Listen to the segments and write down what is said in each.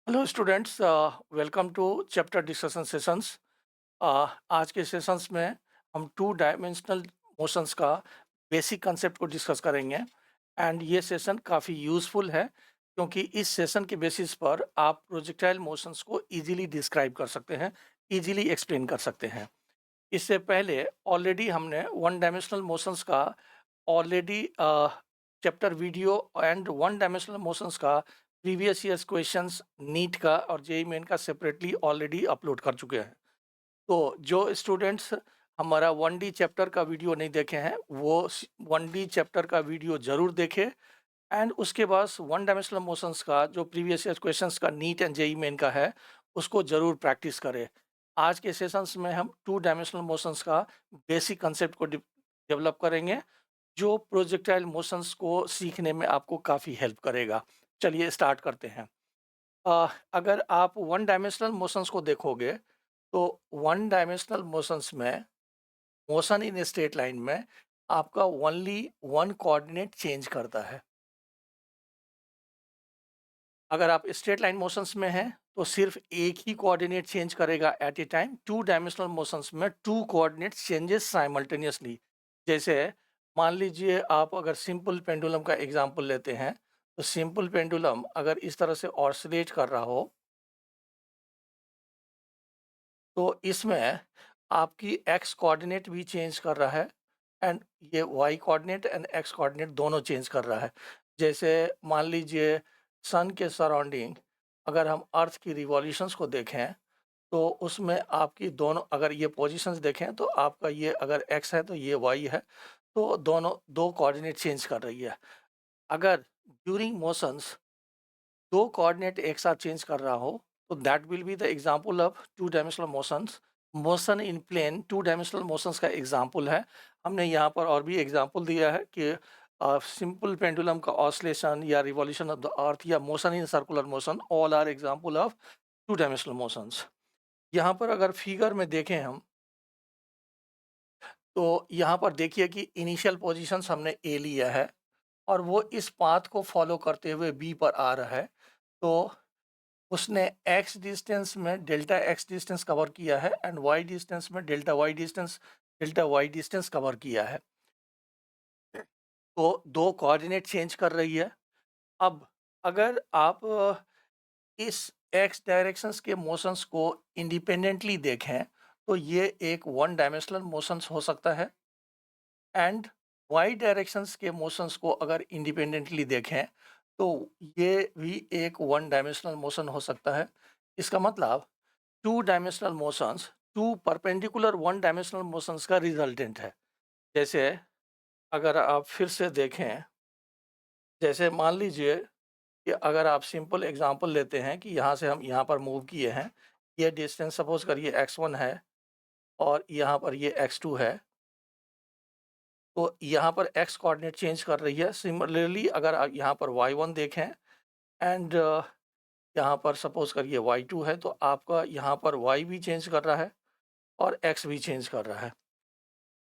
Hello students, welcome to chapter discussion sessions. आज के sessions में हम टू डायमेंशनल मोशंस का बेसिक कंसेप्ट को डिस्कस करेंगे। एंड ये सेशन काफ़ी यूज़फुल है क्योंकि इस सेशन के बेसिस पर आप प्रोजेक्टाइल मोशंस को इजीली डिस्क्राइब कर सकते हैं, इजीली एक्सप्लेन कर सकते हैं। इससे पहले ऑलरेडी हमने वन डायमेंशनल मोशंस का already chapter video and one dimensional motions का प्रीवियस ईयर्स क्वेश्चंस नीट का और जेई मेन का सेपरेटली ऑलरेडी अपलोड कर चुके हैं। तो जो स्टूडेंट्स हमारा 1D चैप्टर का वीडियो नहीं देखे हैं वो 1D चैप्टर का वीडियो ज़रूर देखें। एंड उसके बाद वन डायमेंशनल मोशंस का जो प्रीवियस ईयर क्वेश्चंस का नीट एंड जेई मेन का है उसको ज़रूर प्रैक्टिस करें। आज के सेशंस में हम टू डायमेंशनल मोशंस का बेसिक कंसेप्ट को डेवलप करेंगे जो प्रोजेक्टाइल मोशंस को सीखने में आपको काफ़ी हेल्प करेगा। चलिए स्टार्ट करते हैं। अगर आप वन डायमेंशनल मोशंस को देखोगे तो वन डायमेंशनल मोशंस में मोशन इन स्ट्रेट लाइन में आपका ओनली वन कोऑर्डिनेट चेंज करता है। अगर आप स्ट्रेट लाइन मोशंस में हैं तो सिर्फ एक ही कोऑर्डिनेट चेंज करेगा at a time. Two dimensional motions में टू कोऑर्डिनेट चेंजेस साइमल्टेनियसली। जैसे मान लीजिए आप अगर सिंपल पेंडुलम का एग्जांपल लेते हैं तो सिंपल पेंडुलम अगर इस तरह से ऑसिलेट कर रहा हो तो इसमें आपकी एक्स कोऑर्डिनेट भी चेंज कर रहा है एंड ये y coordinate and x coordinate दोनों चेंज कर रहा है। जैसे मान लीजिए सन के सराउंडिंग अगर हम अर्थ की रिवॉल्यूशंस को देखें तो उसमें आपकी दोनों अगर ये पोजीशंस देखें तो आपका ये अगर एक्स है तो ये वाई है, तो दोनों दो कोऑर्डिनेट चेंज कर रही है। अगर ड्यूरिंग मोशंस दो कोऑर्डिनेट एक साथ चेंज कर रहा हो तो that will be the example of two dimensional motions. Motion in plane two dimensional motions का एग्जांपल है। हमने यहाँ पर और भी एग्जांपल दिया है कि सिंपल पेंडुलम का ऑसिलेशन या रिवॉल्यूशन ऑफ द अर्थ या motion in circular motion all are example of two dimensional motions. यहाँ पर अगर फिगर में देखें हम तो यहाँ पर देखिए कि इनिशियल पोजीशंस हमने ए लिया है और वो इस पाथ को फॉलो करते हुए बी पर आ रहा है। तो उसने एक्स डिस्टेंस में डेल्टा एक्स डिस्टेंस कवर किया है एंड वाई डिस्टेंस में डेल्टा वाई डिस्टेंस कवर किया है। तो दो कोऑर्डिनेट चेंज कर रही है। अब अगर आप इस एक्स डायरेक्शंस के मोशंस को इंडिपेंडेंटली देखें तो ये एक वन डायमेंशनल मोशंस हो सकता है एंड वाई डायरेक्शंस के मोशंस को अगर इंडिपेंडेंटली देखें तो ये भी एक वन डायमेंशनल मोशन हो सकता है। इसका मतलब two dimensional motions two perpendicular one dimensional motions का रिजल्टेंट है। जैसे अगर आप फिर से देखें, जैसे मान लीजिए कि अगर आप सिंपल एग्जांपल लेते हैं कि यहाँ से हम यहाँ पर मूव किए हैं, ये डिस्टेंस सपोज करिए x1 है और यहाँ पर ये x2 है, तो यहाँ पर x कोऑर्डिनेट चेंज कर रही है। सिमिलरली अगर आप यहाँ पर y1 देखें एंड यहाँ पर सपोज करिए y2 है, तो आपका यहाँ पर y भी चेंज कर रहा है और x भी चेंज कर रहा है।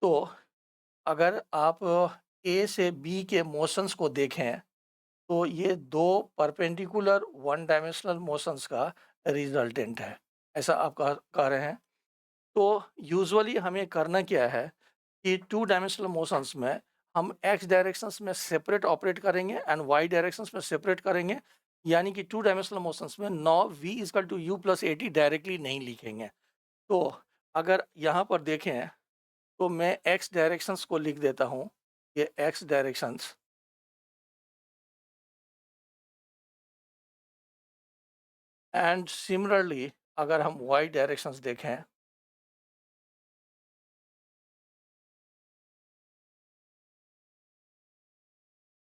तो अगर आप ए से बी के मोशंस को देखें तो ये दो परपेंडिकुलर वन डायमेंशनल मोशंस का रिजल्टेंट है, ऐसा आप कह रहे हैं। तो यूजुअली हमें करना क्या है कि टू डायमेंशनल मोशंस में हम एक्स डायरेक्शंस में सेपरेट ऑपरेट करेंगे एंड वाई डायरेक्शंस में सेपरेट करेंगे। यानी कि टू डायमेंशनल मोशंस में नौ v equal to u plus a t directly नहीं लिखेंगे। तो अगर यहाँ पर देखें तो मैं एक्स डायरेक्शंस को लिख देता हूँ, ये एक्स डायरेक्शंस एंड सिमिलरली अगर हम वाई डायरेक्शंस देखें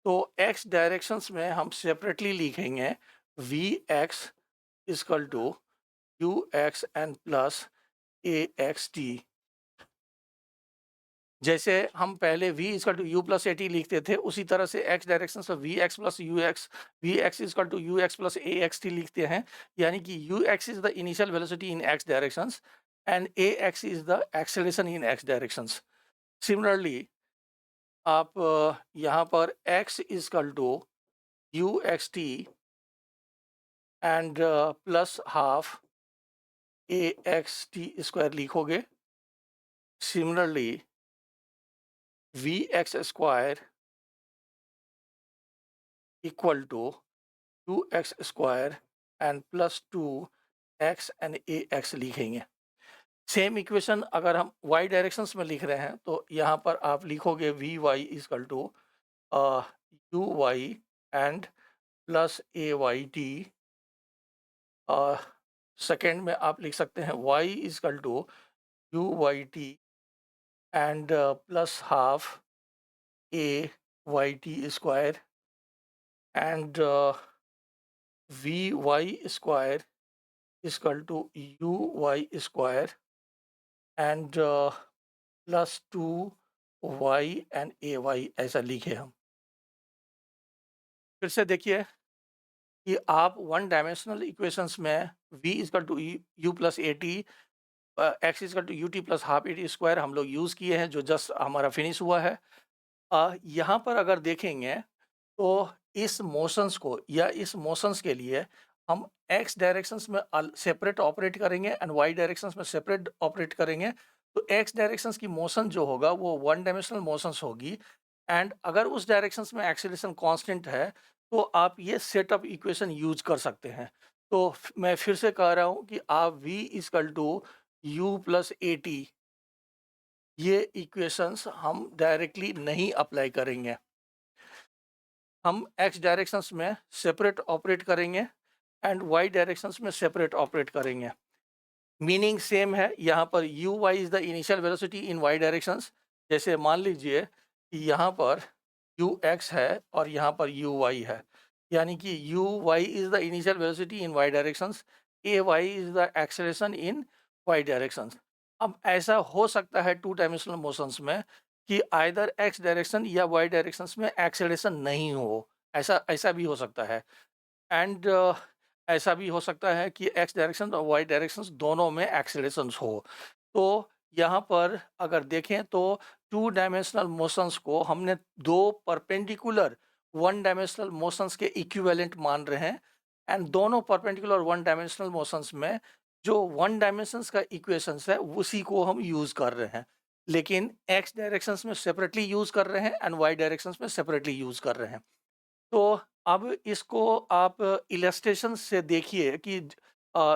तो एक्स डायरेक्शंस में हम सेपरेटली लिखेंगे v x equal to u x and plus a x t. जैसे हम पहले v equal to u plus a t लिखते थे उसी तरह से x डायरेक्शन से v x plus u x v x equal to u x plus a x t लिखते हैं। यानी कि u x is the initial velocity in x directions and a x is the acceleration in x directions. Similarly आप यहाँ पर x equal to u x t and plus half a x t square लिखोगे। Similarly v x square equal to 2x square and plus 2x and a x लिखेंगे। Same equation अगर हम y directions में लिख रहे हैं तो यहाँ पर आप लिखोगे v y equal to u y and plus a y t. Second में आप लिख सकते हैं y equal to u y t and plus half a y t square and v y square equal to u y square and plus 2y and a y, ऐसा लिखे हम। फिर से देखिए कि आप वन डायमेंशनल इक्वेशंस में v equal to u plus a t, x equal to u t plus half a t square हम लोग यूज़ किए हैं, जो जस्ट हमारा फिनिश हुआ है। यहाँ पर अगर देखेंगे तो इस मोशंस को या इस मोशंस के लिए हम एक्स डायरेक्शंस में सेपरेट ऑपरेट करेंगे एंड वाई डायरेक्शंस में सेपरेट ऑपरेट करेंगे। तो एक्स डायरेक्शंस की मोशन जो होगा वो वन डायमेंशनल मोशंस होगी, एंड अगर उस डायरेक्शंस में एक्सेलरेशन कांस्टेंट है तो आप ये सेटअप इक्वेशन यूज कर सकते हैं। तो मैं फिर से कह रहा हूँ कि आप v equal to u plus a t, ये इक्वेशंस हम डायरेक्टली नहीं अप्लाई करेंगे, हम x डायरेक्शंस में सेपरेट ऑपरेट करेंगे एंड y डायरेक्शंस में सेपरेट ऑपरेट करेंगे। मीनिंग सेम है, यहाँ पर u y is the initial velocity in y directions. जैसे मान लीजिए कि यहाँ पर यू एक्स है और यहाँ पर यू वाई है, यानी कि u y is the initial velocity in y directions, a y is the acceleration in y directions. अब ऐसा हो सकता है टू डायमेंशनल मोशंस में कि आइदर x डायरेक्शन या y डायरेक्शंस में एक्सेलरेशन नहीं हो, ऐसा ऐसा भी हो सकता है। एंड ऐसा भी हो सकता है कि x डायरेक्शन और y डायरेक्शंस दोनों में एक्सेलरेशंस हो। तो यहाँ पर अगर देखें तो टू डायमेंशनल मोशंस को हमने दो परपेंडिकुलर वन डायमेंशनल मोशंस के इक्विवेलेंट मान रहे हैं, एंड दोनों परपेंडिकुलर वन डायमेंशनल मोशंस में जो वन डायमेंशंस का इक्वेशंस है उसी को हम यूज़ कर रहे हैं, लेकिन x डायरेक्शंस में सेपरेटली यूज़ कर रहे हैं एंड y डायरेक्शंस में सेपरेटली यूज़ कर रहे हैं। तो अब इसको आप इलस्ट्रेशन से देखिए कि अ,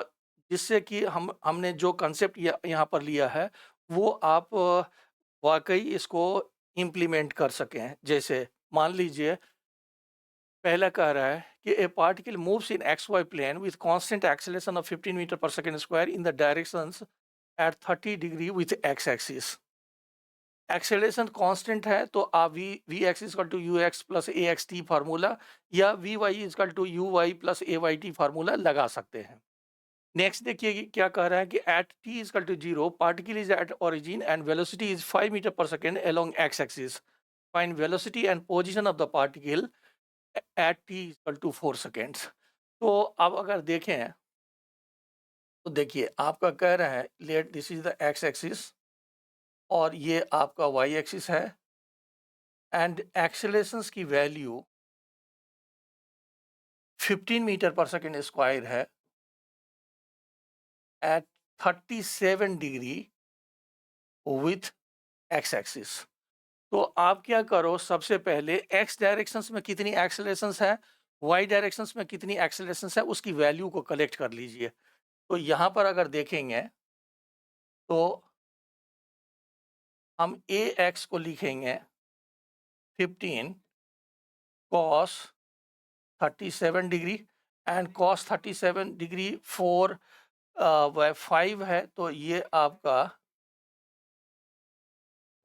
जिससे कि हमने जो कंसेप्ट यहाँ पर लिया है वो आप वाकई इसको इम्प्लीमेंट कर सकें। जैसे मान लीजिए पहला कह रहा है कि a particle moves in x y plane with constant acceleration of 15 metre per second square in the directions at 30 degree with x axis. Acceleration constant है तो आप v x equal to u x plus a x t formula या v y equal to u y plus a y t formula लगा सकते हैं। Next देखिए कि क्या कह रहा है कि at t equal to zero particle is at origin and velocity is 5 metre per second along x axis, find velocity and position of the particle at t equal to 4 seconds. तो अब अगर देखें तो देखिए आपका कह रहा है let this is the x axis और ये आपका वाई एक्सिस है, एंड एक्सेलरेशंस की value 15 metre per second square है at 37 degree with x axis. तो आप क्या करो, सबसे पहले एक्स डायरेक्शंस में कितनी एक्सेलरेशंस है, वाई डायरेक्शंस में कितनी एक्सेलरेशंस है, उसकी वैल्यू को कलेक्ट कर लीजिए। तो यहाँ पर अगर देखेंगे तो हम ए एक्स को लिखेंगे 15 cos 37 degree, and cos 37 degree 4 by 5 है, तो ये आपका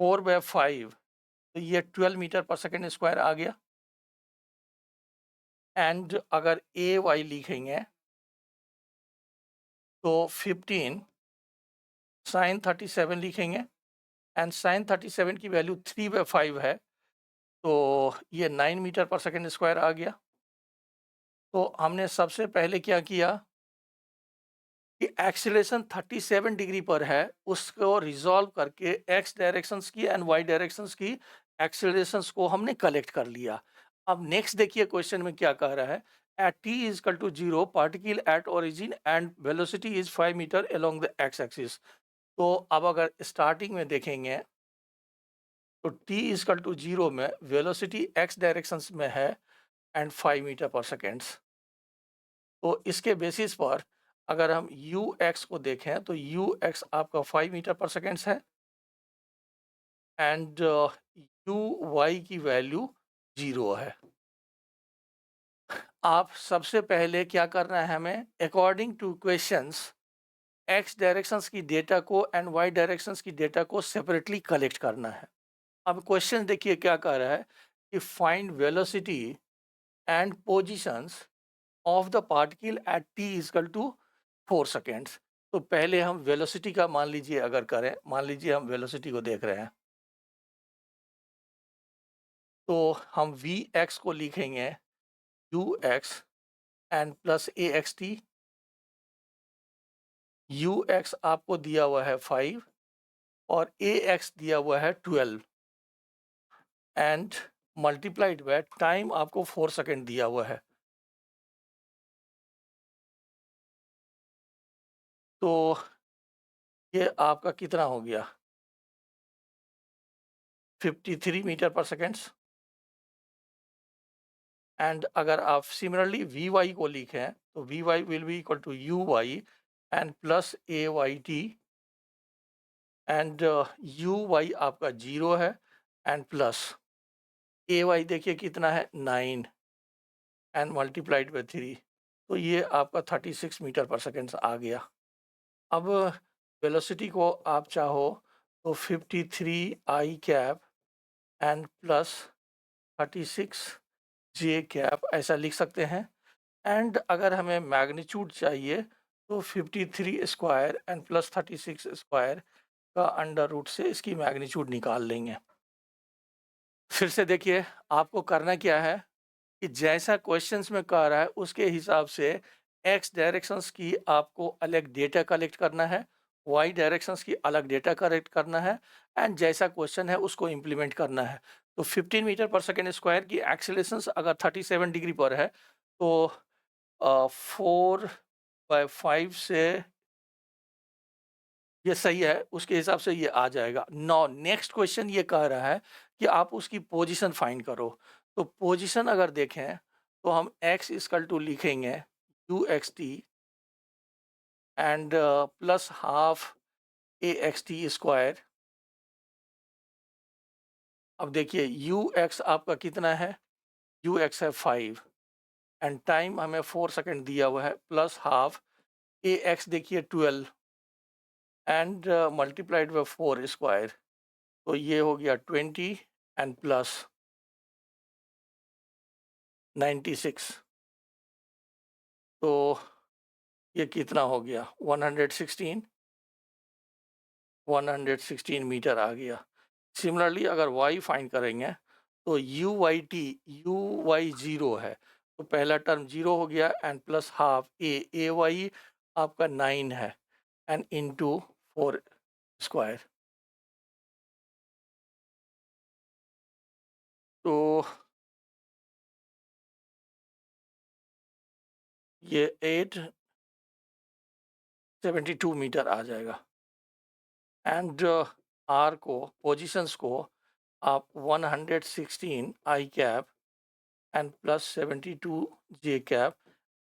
4 बाय 5, तो ये 12 मीटर पर सेकेंड स्क्वायर आ गया। एंड अगर ए वाई लिखेंगे तो 15 साइन 37 लिखेंगे, एंड साइन 37 की वैल्यू 3 बाय 5 है, तो ये 9 मीटर पर सेकेंड स्क्वायर आ गया। तो हमने सबसे पहले क्या किया कि एक्सीलरेशन 37 डिग्री पर है, उसको रिजॉल्व करके एक्स डायरेक्शंस की एंड वाई डायरेक्शंस की एक्सीलरेशंस को हमने कलेक्ट कर लिया। अब नेक्स्ट देखिए क्वेश्चन में क्या कह रहा है, at t is equal to 0, particle at origin and velocity is 5 meter along the x axis. तो अब अगर स्टार्टिंग में देखेंगे तो t is equal to 0 में वेलोसिटी x डायरेक्शंस में है एंड 5 मीटर पर सेकेंड्स। तो इसके बेसिस पर अगर हम यू एक्स को देखें तो यू एक्स आपका 5 मीटर पर सेकेंड्स है एंड यू वाई की वैल्यू 0 है। आप सबसे पहले क्या करना है हमें, according two questions x directions की डेटा को एंड वाई डायरेक्शंस की डेटा को सेपरेटली कलेक्ट करना है। अब क्वेश्चन देखिए क्या कह रहा है कि find velocity and positions of the particle at t equal to 4 seconds. तो पहले हम वेलोसिटी का मान लीजिए अगर करें, मान लीजिए हम वेलोसिटी को देख रहे हैं तो हम वी एक्स को लिखेंगे you x and plus a x T. You x आपको दिया हुआ है 5 और ए एक्स दिया हुआ है 12 एंड मल्टीप्लाइड बाय टाइम आपको 4 सेकेंड दिया हुआ है। तो ये आपका कितना हो गया 53 मीटर पर सेकेंड्स। एंड अगर आप सिमिलरली वी वाई को लिखें तो v y will be equal to u y and plus a y t and u y आपका 0 है एंड प्लस ए वाई देखिए कितना है 9 एंड मल्टीप्लाइड बाई 3। तो ये आपका 36 मीटर पर सेकेंड आ गया। अब वेलोसिटी को आप चाहो तो 53 i cap and plus 36 j cap ऐसा लिख सकते हैं। एंड अगर हमें मैग्नीट्यूड चाहिए तो 53 स्क्वायर एंड प्लस 36 स्क्वायर का अंडर रूट से इसकी मैग्नीट्यूड निकाल लेंगे। फिर से देखिए आपको करना क्या है कि जैसा क्वेश्चंस में कह रहा है उसके हिसाब से एक्स डायरेक्शंस की आपको अलग डेटा कलेक्ट करना है, वाई डायरेक्शंस की अलग डेटा कलेक्ट करना है एंड जैसा क्वेश्चन है उसको इम्प्लीमेंट करना है। तो 15 मीटर पर सेकेंड स्क्वायर की एक्सेलरेशंस अगर 37 डिग्री पर है तो 4/5 से ये सही है, उसके हिसाब से ये आ जाएगा। नाउ नेक्स्ट क्वेश्चन ये कह रहा है कि आप उसकी पोजीशन फाइंड करो। तो पोजीशन अगर देखें तो हम x इक्वल टू लिखेंगे you x t and plus half a x t square. अब देखिए यू एक्स आपका कितना है, यू एक्स है 5 एंड टाइम हमें 4 सेकेंड दिया हुआ है प्लस हाफ ए एक्स देखिए 12 एंड मल्टीप्लाइड बाई 4 स्क्वायर। तो ये हो गया 20 एंड प्लस 96। तो ये कितना हो गया 116 मीटर आ गया। सिमिलरली अगर y फाइंड करेंगे तो यू वाई 0 है तो पहला टर्म 0 हो गया and plus half a y आपका 9 है एंड इनटू 4 स्क्वायर। तो ये 872 मीटर आ जाएगा एंड आर को पोजीशंस को आप 116 i cap and plus 72 j cap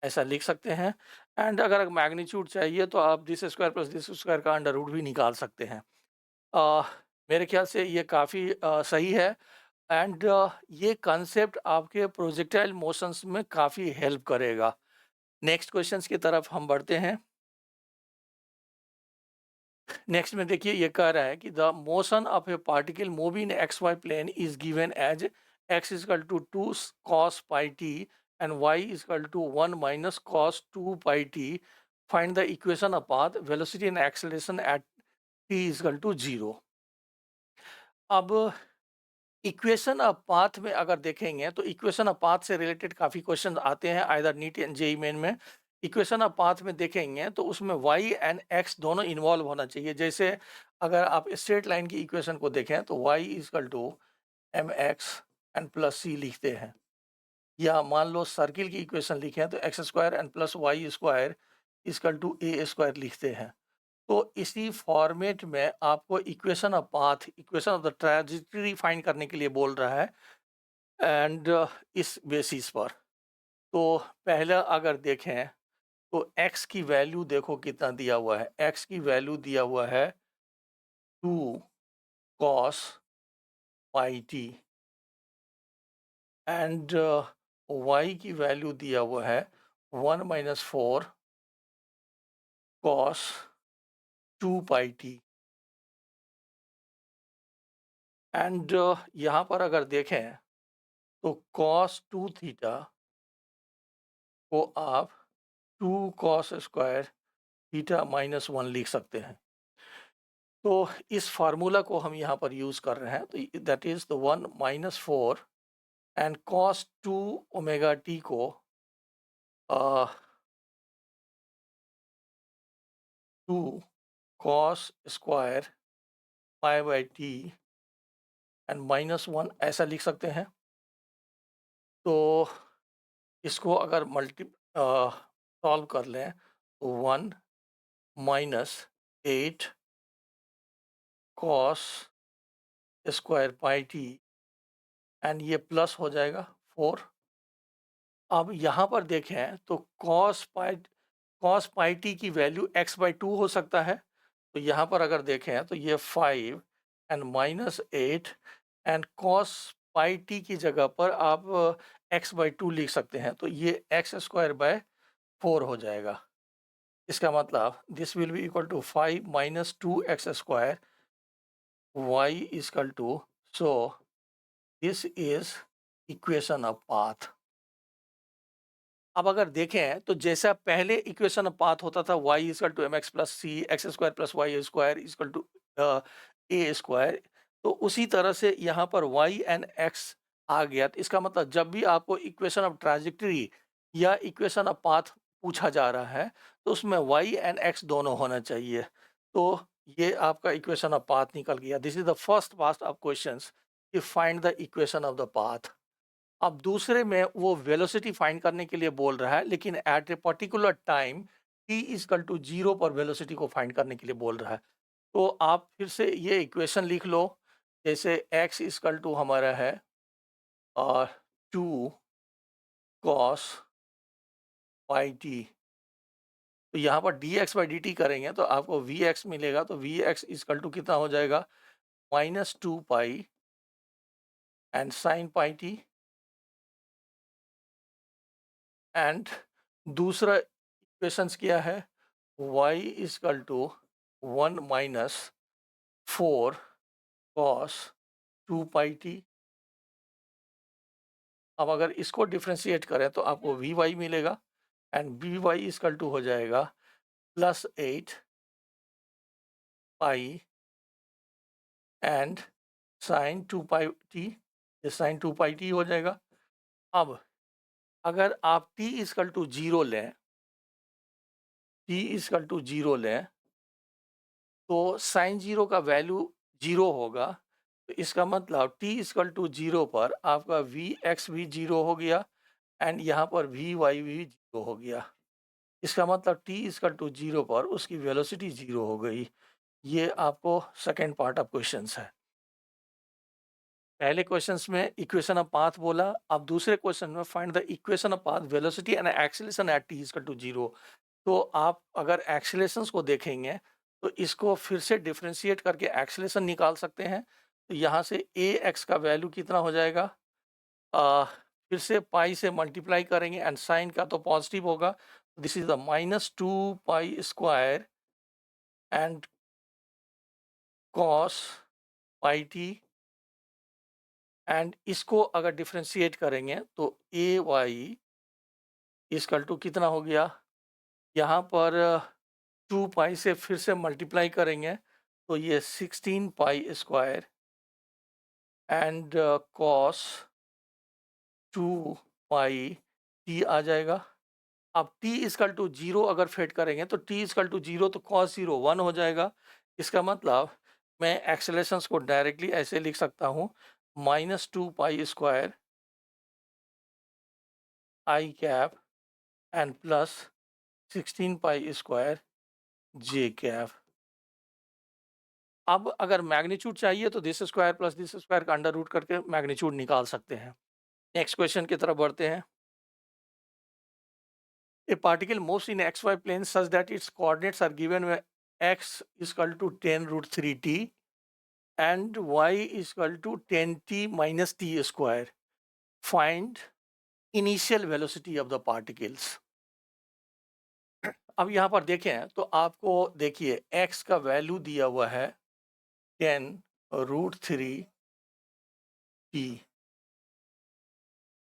ऐसा लिख सकते हैं। एंड अगर मैग्नीट्यूड चाहिए तो आप this square plus this square का अंडर रूट भी निकाल सकते हैं। मेरे ख्याल से ये काफ़ी सही है एंड ये कंसेप्ट आपके प्रोजेक्टाइल मोशंस में काफ़ी हेल्प करेगा। नेक्स्ट क्वेश्चंस की तरफ हम बढ़ते हैं। नेक्स्ट में देखिए ये कह रहा है कि the motion of a particle moving in x y plane is given as x equal to 2 cos pi t and y equal to 1 minus cos 2 pi t। Find the equation of path velocity and acceleration at t equal to 0। अब equation of path में अगर देखेंगे तो equation of path से related काफ़ी question आते हैं either NEET and JEE Main में। इक्वेशन ऑफ पाथ में देखेंगे तो उसमें y एंड x दोनों इन्वॉल्व होना चाहिए। जैसे अगर आप स्ट्रेट लाइन की इक्वेशन को देखें तो y equal to mx and plus c लिखते हैं या मान लो सर्किल की इक्वेशन लिखें तो x square and plus y square equal to a square लिखते हैं। तो इसी फॉर्मेट में आपको equation of path, equation of the trajectory find करने के लिए बोल रहा है एंड इस बेसिस पर। तो पहला अगर देखें तो x की वैल्यू देखो कितना दिया हुआ है, x की वैल्यू दिया हुआ है 2 cos pi t and y की वैल्यू दिया हुआ है 1 minus 4 cos 2 pi t and यहाँ पर अगर देखें तो cos 2 थीटा को आप 2 cos स्क्वायर थीटा माइनस 1 लिख सकते हैं। तो इस फार्मूला को हम यहाँ पर यूज़ कर रहे हैं, तो that is the 1 minus 4 and cos 2 omega T को 2 cos square pi by T and minus 1 ऐसा लिख सकते हैं। तो इसको अगर सॉल्व कर लें तो 1 minus 8 cos square pi t and ये प्लस हो जाएगा 4। अब यहाँ पर देखें तो cos पाई टी की वैल्यू x बाई 2 हो सकता है। तो यहाँ पर अगर देखें तो ये 5 and minus 8 and cos pi T की जगह पर आप x बाई 2 लिख सकते हैं। तो ये एक्स स्क्वायर बाय 4 हो जाएगा। इसका मतलब this will be equal to 5 minus 2 x square y equal to, so this is equation of path. अब अगर देखें तो जैसा पहले इक्वेशन ऑफ पाथ होता था y equal to m x plus c x square plus y square equal to a square, तो उसी तरह से यहाँ पर y एंड x आ गया। तो इसका मतलब जब भी आपको इक्वेशन ऑफ ट्रांजेक्टरी या इक्वेशन ऑफ पाथ पूछा जा रहा है तो उसमें y एंड x दोनों होना चाहिए। तो ये आपका इक्वेशन ऑफ पाथ निकल गया। This is the first part of questions कि find the equation of the path. अब दूसरे में वो वेलोसिटी फाइंड करने के लिए बोल रहा है, लेकिन at a particular time t equal to 0 पर वेलोसिटी को फाइंड करने के लिए बोल रहा है। तो आप फिर से ये इक्वेशन लिख लो। जैसे x इक्वल टू हमारा है 2 cos पाई टी, तो यहाँ पर dx बाई dt करेंगे तो आपको vx मिलेगा। तो vx इक्वल टू कितना हो जाएगा, minus 2 pi and sine pi t and दूसरा इक्वेशंस क्या है, y equal to 1 minus 4 cos 2 pi t. अब अगर इसको डिफ्रेंशिएट करें तो आपको वी वाई मिलेगा and v y equal to हो जाएगा plus 8 pi and sine 2 pi t. ये साइन 2 पाई टी हो जाएगा। अब अगर आप t इक्वल टू 0 लें, t इक्वल टू 0 लें तो साइन 0 का वैल्यू 0 होगा। तो इसका मतलब t इक्वल टू 0 पर आपका वी एक्स भी 0 हो गया एंड यहाँ पर वी वाई भी 0 हो गया। इसका मतलब t इक्वल टू 0 पर उसकी वेलोसिटी 0 हो गई। ये आपको सेकेंड पार्ट ऑफ क्वेश्चंस है। पहले क्वेश्चंस में इक्वेशन ऑफ पाथ बोला, अब दूसरे क्वेश्चन में find the equation of path velocity and acceleration at t equal to 0। तो आप अगर एक्सीलरेशंस को देखेंगे तो इसको फिर से डिफरेंशिएट करके एक्सीलरेशन निकाल सकते हैं। तो यहाँ से ए एक्स का वैल्यू कितना हो जाएगा, फिर से पाई से मल्टीप्लाई करेंगे एंड साइन का तो पॉजिटिव होगा। This is the minus 2 pi square and cos pi t and इसको अगर डिफरेंशिएट करेंगे तो ए वाई इक्वल टू कितना हो गया, यहाँ पर 2 पाई से फिर से मल्टीप्लाई करेंगे तो ये 16 pi square and cos 2 pi t आ जाएगा। अब t इक्वल टू 0 अगर फेट करेंगे तो t इक्वल टू 0 तो cos 0 1 हो जाएगा। इसका मतलब मैं एक्सेलरेशंस को डायरेक्टली ऐसे लिख सकता हूँ, minus 2 pi square I cap and plus 16 pi square J cap. अब अगर मैग्नीट्यूड चाहिए तो this square plus this square का अंडर रूट करके मैग्नीट्यूड निकाल सकते हैं। नेक्स्ट क्वेश्चन की तरफ बढ़ते हैं। A particle moves in xy plane such that its coordinates are given where x is equal to 10 root 3t and y is equal to 10t minus t square. Find initial velocity of the particles. अब यहाँ पर देखें तो आपको देखिए x का value दिया हुआ है 10 रूट 3t।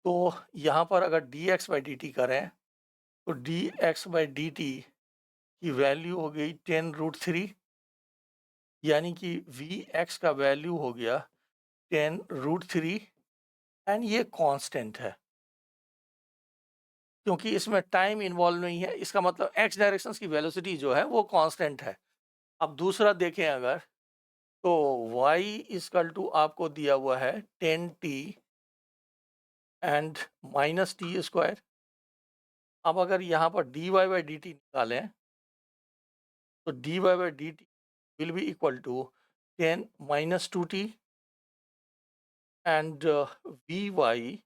तो यहाँ पर अगर dx by dt करें तो dx by dt की वैल्यू हो गई 10 रूट 3, यानी कि Vx का वैल्यू हो गया 10 रूट 3 एंड ये कांस्टेंट है क्योंकि इसमें टाइम इन्वॉल्व नहीं है। इसका मतलब x डायरेक्शंस की वेलोसिटी जो है वो कांस्टेंट है। अब दूसरा देखें अगर तो y इक्वल टू आपको दिया हुआ है 10t and minus T square. अब अगर यहाँ पर dy बाई डी टी निकालें तो dy by d t will be equal to 10 minus 2t and vy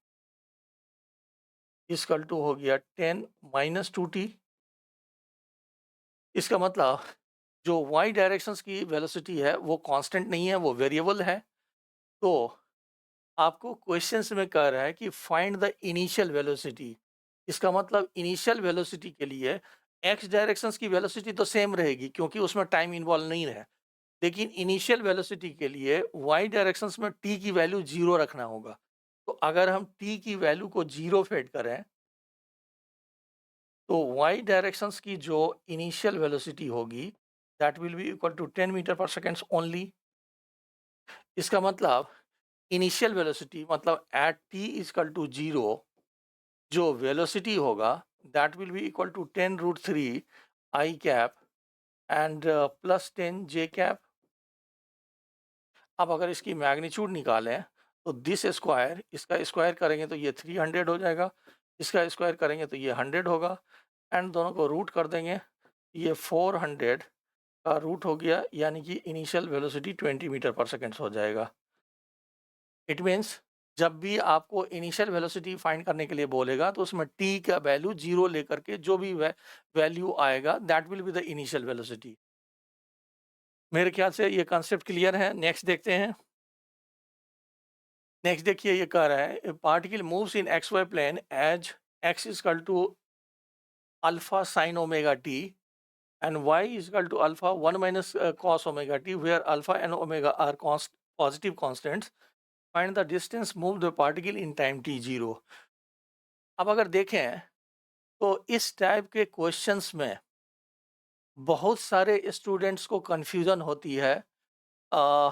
equal to हो गया 10 माइनस 2t। इसका मतलब जो y डायरेक्शंस की वेलोसिटी है वो कांस्टेंट नहीं है, वो वेरिएबल है। तो आपको क्वेश्चंस में कह रहा है कि फाइंड द इनिशियल वेलोसिटी। इसका मतलब इनिशियल वेलोसिटी के लिए x डायरेक्शंस की वेलोसिटी तो सेम रहेगी क्योंकि उसमें टाइम इन्वॉल्व नहीं है, लेकिन इनिशियल वेलोसिटी के लिए y डायरेक्शंस में t की वैल्यू 0 रखना होगा। तो अगर हम t की वैल्यू को 0 फेड करें तो y डायरेक्शंस की जो इनिशियल वेलोसिटी होगी that will be equal to 10 metre per seconds only. इसका मतलब इनिशियल वेलोसिटी मतलब एट t इक्वल टू 0 जो वेलोसिटी होगा that will be equal to 10 root 3 i cap and plus 10 j cap. अब अगर इसकी मैग्नीट्यूड निकालें तो दिस स्क्वायर, इसका स्क्वायर करेंगे तो ये 300 हो जाएगा, इसका स्क्वायर करेंगे तो ये 100 होगा एंड दोनों को रूट कर देंगे, ये 400 का रूट हो गया, यानी कि initial velocity 20 metre per second हो जाएगा। इट मीन्स जब भी आपको इनिशियल वेलोसिटी फाइंड करने के लिए बोलेगा तो उसमें t का वैल्यू 0 लेकर के जो भी वैल्यू आएगा that will be the initial velocity. मेरे ख्याल से ये कॉन्सेप्ट क्लियर है। नेक्स्ट देखते हैं। नेक्स्ट देखिए ये कह रहा है particle moves in x y plane as x is equal to alpha sine omega t and y is equal to alpha 1 minus cos omega t where alpha and omega are positive constants. Find the distance moved the particle in time t0. अब अगर देखें तो इस type के questions में बहुत सारे students को कंफ्यूजन होती है। अ,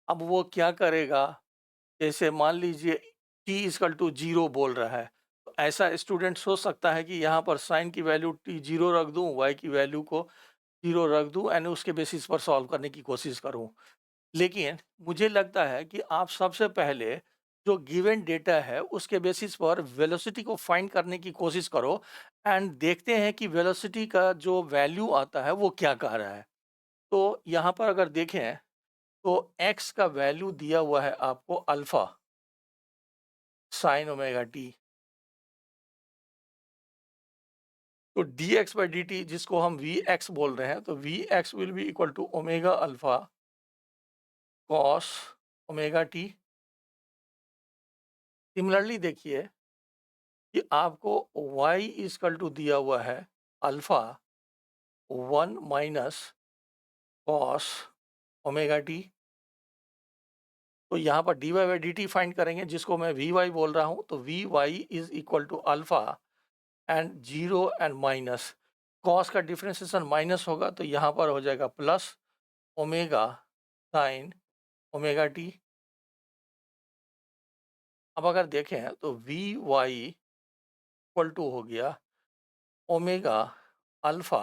अब वो क्या करेगा, जैसे मान लीजिए t इक्वल टू 0 बोल रहा है तो ऐसा स्टूडेंट सोच सकता है कि यहाँ पर साइन की वैल्यू t 0 रख दूँ, y की वैल्यू को 0 रख दूँ एंड उसके बेसिस पर सॉल्व करने की कोशिश करूँ। लेकिन मुझे लगता है कि आप सबसे पहले जो गिवन डेटा है उसके बेसिस पर वेलोसिटी को फाइंड करने की कोशिश करो एंड देखते हैं कि वेलोसिटी का जो वैल्यू आता है वो क्या कह रहा है। तो यहाँ पर अगर देखें तो x का वैल्यू दिया हुआ है आपको अल्फा साइन ओमेगा टी। तो dx बाई डी टी जिसको हम vx बोल रहे हैं तो vx will be equal to omega alpha cos omega t. Similarly देखिए कि आपको y इक्वल टू दिया हुआ है alpha 1 minus cos omega t. तो यहाँ पर dy by d t find करेंगे जिसको मैं vy बोल रहा हूँ, तो vy is equal to alpha and 0 and minus cos का डिफ्रेंसिएशन माइनस होगा तो यहाँ पर हो जाएगा plus omega sine omega T. अब अगर देखें तो vy इक्वल टू हो गया omega alpha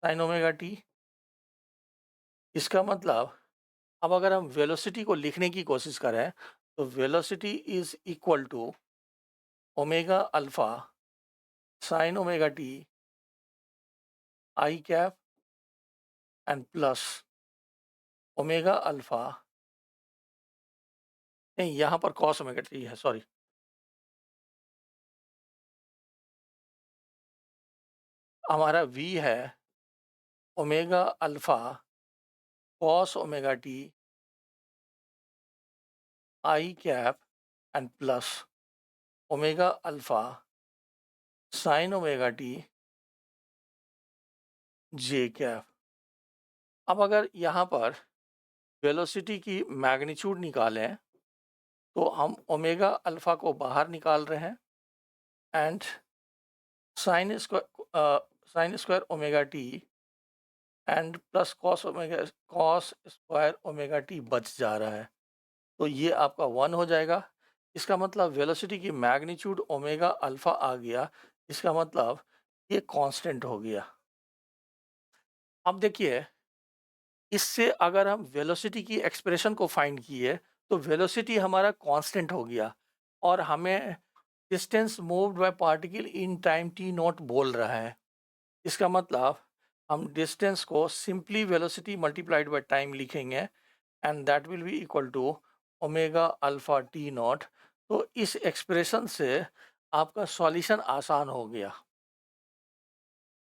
sine omega T. इसका मतलब अब अगर हम वेलोसिटी को लिखने की कोशिश करें तो velocity is equal to omega alpha sine omega t i cap and plus omega alpha, नहीं यहाँ पर कॉस ओमेगा टी है, सॉरी, हमारा v है omega alpha cos omega t i cap and plus omega alpha sine omega t j cap. अब अगर यहाँ पर वेलोसिटी की मैग्नीट्यूड निकालें तो हम ओमेगा अल्फा को बाहर निकाल रहे हैं and sine square omega T and plus cos square omega T बच जा रहा है, तो ये आपका 1 हो जाएगा। इसका मतलब वेलोसिटी की मैग्नीट्यूड ओमेगा अल्फा आ गया, इसका मतलब ये कांस्टेंट हो गया। अब देखिए, इससे अगर हम वेलोसिटी की एक्सप्रेशन को फाइंड किए तो वेलोसिटी हमारा कांस्टेंट हो गया और हमें distance moved by particle in time t naught बोल रहा है। इसका मतलब हम डिस्टेंस को simply velocity multiplied by time लिखेंगे and that will be equal to omega alpha t naught. तो इस एक्सप्रेशन से आपका सॉल्यूशन आसान हो गया।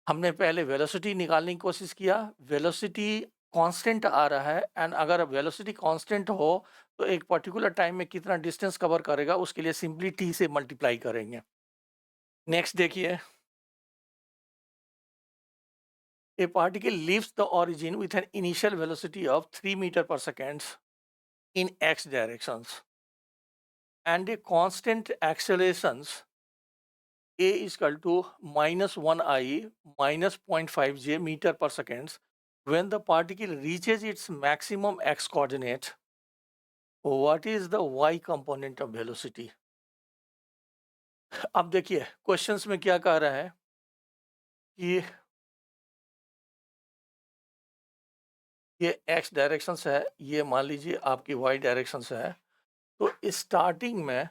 हमने पहले वेलोसिटी निकालने की कोशिश किया, वेलोसिटी कांस्टेंट आ रहा है एंड अगर वेलोसिटी कांस्टेंट हो तो एक पर्टिकुलर टाइम में कितना डिस्टेंस कवर करेगा उसके लिए सिंपली टी से मल्टीप्लाई करेंगे। नेक्स्ट देखिए, a particle leaves the origin with an initial velocity of 3 meter per second in x directions and a constant accelerations a is equal to minus 1 I minus 0.5 j meter per second when the particle reaches its maximum x coordinate. What is the y component of velocity? अब देखिए questions में क्या कह रहा है कि ये x directions है, ये मान लीजिए आपकी y डायरेक्शंस है, तो स्टार्टिंग में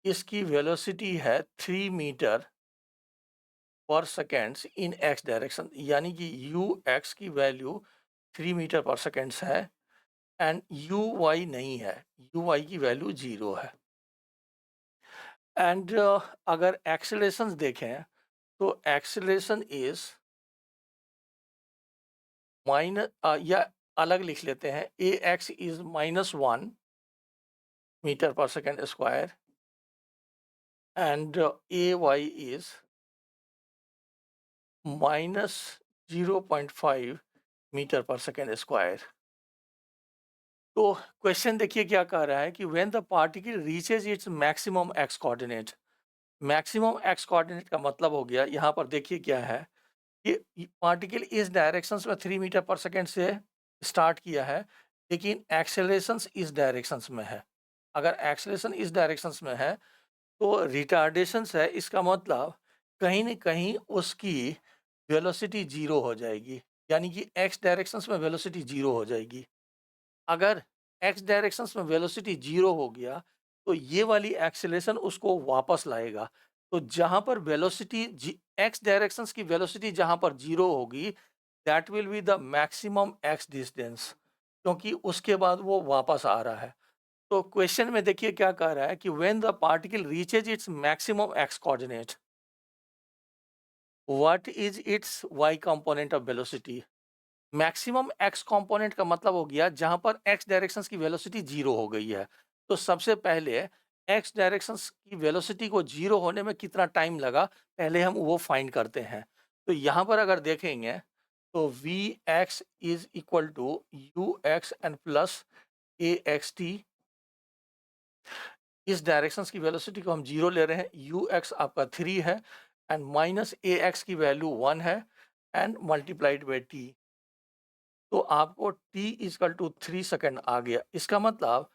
इसकी वेलोसिटी है 3 metre per seconds in x direction, यानी कि यू एक्स की वैल्यू 3 मीटर पर सेकेंड्स है एंड यू वाई नहीं है, यू वाई की वैल्यू 0 है। एंड अगर एक्सेलरेशन देखें तो एक्सेलरेशन इज माइनस या अलग लिख लेते हैं, a x is -1 metre per second square and a y is -0.5 metre per second square. तो क्वेश्चन देखिए क्या कह रहा है कि when the particle reaches its maximum x coordinate. Maximum x coordinate का मतलब हो गया, यहाँ पर देखिए क्या है कि पार्टिकल इस डायरेक्शंस में 3 मीटर पर सेकेंड से स्टार्ट किया है, लेकिन एक्सेलरेशंस इस डायरेक्शंस में है। अगर एक्सेलरेशन इस डायरेक्शंस में है तो रिटार्डेशंस है, इसका मतलब कहीं न कहीं उसकी वेलोसिटी 0 हो जाएगी, यानी कि एक्स डायरेक्शंस में वेलोसिटी 0 हो जाएगी। अगर एक्स डायरेक्शंस में वेलोसिटी 0 हो गया तो ये वाली एक्सेलरेशन उसको वापस लाएगा। तो जहाँ पर वेलोसिटी एक्स डायरेक्शंस की वेलोसिटी जहाँ पर 0 होगी that will be the maximum x distance, क्योंकि उसके बाद वो वापस आ रहा है। तो क्वेश्चन में देखिए क्या कह रहा है कि when the particle reaches its maximum x coordinate what is its y component of velocity. Maximum x component का मतलब हो गया जहां पर एक्स डायरेक्शंस की वेलोसिटी 0 हो गई है। तो सबसे पहले एक्स डायरेक्शंस की वेलोसिटी को 0 होने में कितना टाइम लगा पहले हम वो फाइंड करते हैं। तो यहाँ पर अगर देखेंगे तो v x is equal to u x and plus a x t. इस डायरेक्शंस की वेलोसिटी को हम 0 ले रहे हैं, यू एक्स आपका 3 है एंड माइनस ए एक्स की वैल्यू 1 है एंड मल्टीप्लाइड बाई टी। तो आपको t इजकल टू 3 सेकेंड आ गया। इसका मतलब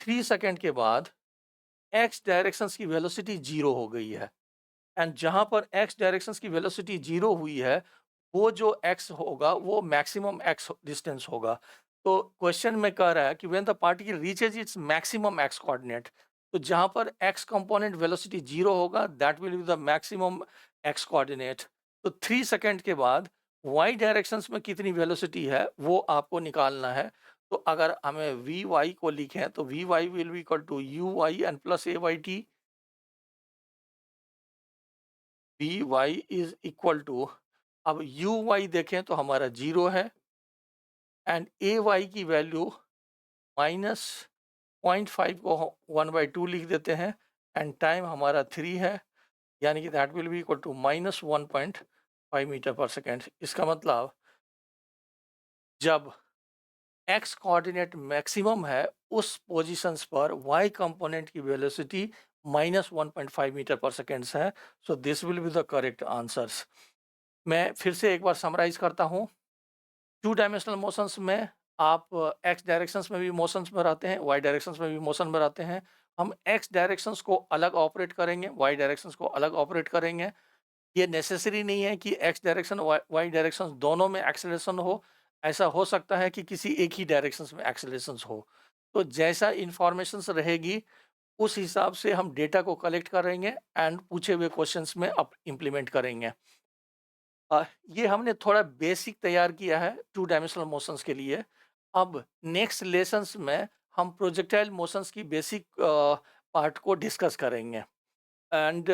3 सेकेंड के बाद x डायरेक्शंस की वेलोसिटी 0 हो गई है एंड जहां पर x डायरेक्शंस की वेलोसिटी 0 हुई है वो जो x होगा वो मैक्सिमम x डिस्टेंस होगा। तो क्वेश्चन में कह रहा है कि when the particle reaches its maximum x coordinate, तो जहाँ पर x कंपोनेंट वेलोसिटी 0 होगा that will be the maximum x coordinate. तो 3 सेकंड के बाद y डायरेक्शंस में कितनी वेलोसिटी है वो आपको निकालना है। तो अगर हमें vy को लिखें तो vy will be equal to uy and plus ayt। vy is equal to, अब uy देखें तो हमारा 0 है एंड ay की वैल्यू माइनस 0.5 को 1/2 लिख देते हैं एंड टाइम हमारा 3 है, यानी कि that will be equal to minus 1.5 metre per second. इसका मतलब जब x कोऑर्डिनेट मैक्सिमम है उस पोजीशंस पर y कंपोनेंट की velocity minus 1.5 metre per second है। So this will be the correct answers. मैं फिर से एक बार समराइज करता हूँ। 2 डायमेंशनल मोशंस में आप x डायरेक्शंस में भी मोशंस में रहते हैं, y डायरेक्शंस में भी मोशन में रहते हैं। हम x डायरेक्शंस को अलग ऑपरेट करेंगे, y डायरेक्शंस को अलग ऑपरेट करेंगे। ये नेसेसरी नहीं है कि x डायरेक्शन y डायरेक्शन दोनों में एक्सेलरेशन हो। ऐसा हो सकता है कि किसी एक ही डायरेक्शंस में एक्सेलरेशन हो। तो जैसा इंफॉर्मेशंस रहेगी उस हिसाब से हम डेटा को कलेक्ट करेंगे एंड पूछे हुए क्वेश्चंस में अब इम्प्लीमेंट करेंगे। ये हमने थोड़ा बेसिक तैयार किया है 2 डायमेंशनल मोशंस के लिए। अब नेक्स्ट लेसन्स में हम प्रोजेक्टाइल मोशंस की बेसिक पार्ट को डिस्कस करेंगे। एंड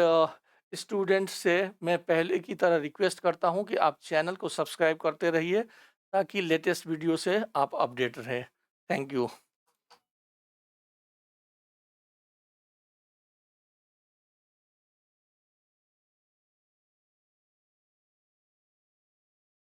स्टूडेंट्स से मैं पहले की तरह रिक्वेस्ट करता हूं कि आप चैनल को सब्सक्राइब करते रहिए ताकि लेटेस्ट वीडियो से आप अपडेट रहें। Thank you.